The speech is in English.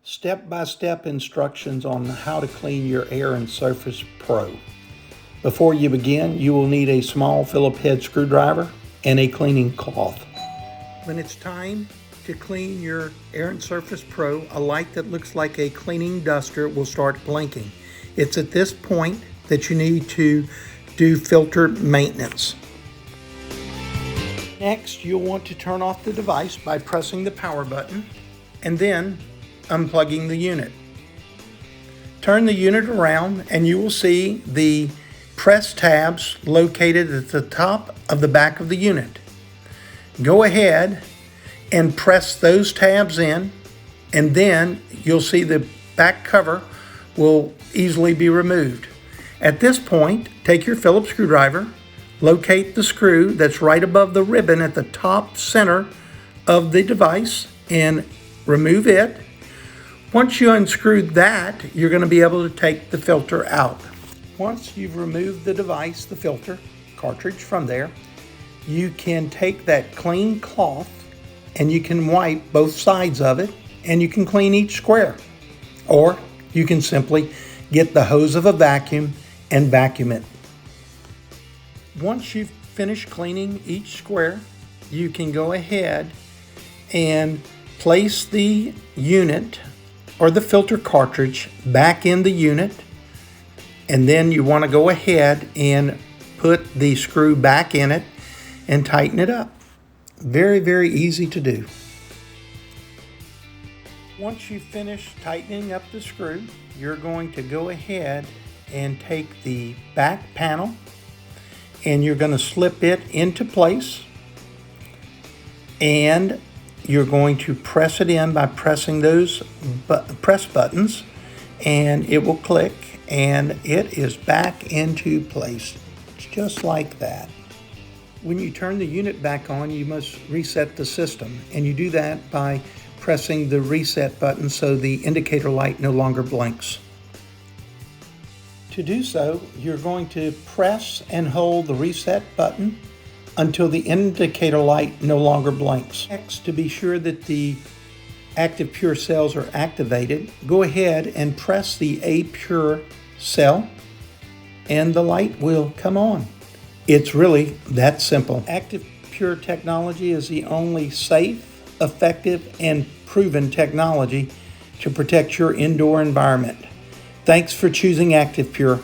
step-by-step instructions on how to clean your Air and Surface Pro. Before you begin, you will need a small Phillips head screwdriver and a cleaning cloth. When it's time to clean your Air and Surface Pro, a light that looks like a cleaning duster will start blinking. It's at this point that you need to do filter maintenance. Next, you'll want to turn off the device by pressing the power button and then unplugging the unit. Turn the unit around and you will see the press tabs located at the top of the back of the unit. Go ahead and press those tabs in, and then you'll see the back cover will easily be removed. At this point, take your Phillips screwdriver, locate the screw that's right above the ribbon at the top center of the device and remove it. Once you unscrew that, you're going to be able to take the filter out. Once you've removed the device, the filter cartridge from there, you can take that clean cloth and you can wipe both sides of it and you can clean each square. Or you can simply get the hose of a vacuum and vacuum it. Once you've finished cleaning each square, you can go ahead and place the unit or the filter cartridge back in the unit, and then you want to go ahead and put the screw back in it and tighten it up. Very, very easy to do. Once you finish tightening up the screw, you're going to go ahead and take the back panel and you're going to slip it into place, and you're going to press it in by pressing those press buttons, and it will click and it is back into place just like that. When you turn the unit back on, you must reset the system, and you do that by pressing the reset button so the indicator light no longer blinks. To do so, you're going to press and hold the reset button until the indicator light no longer blinks. Next, to be sure that the Active Pure cells are activated, go ahead and press the A Pure cell and the light will come on. It's really that simple. Active Pure technology is the only safe, effective, and proven technology to protect your indoor environment. Thanks for choosing Active Pure.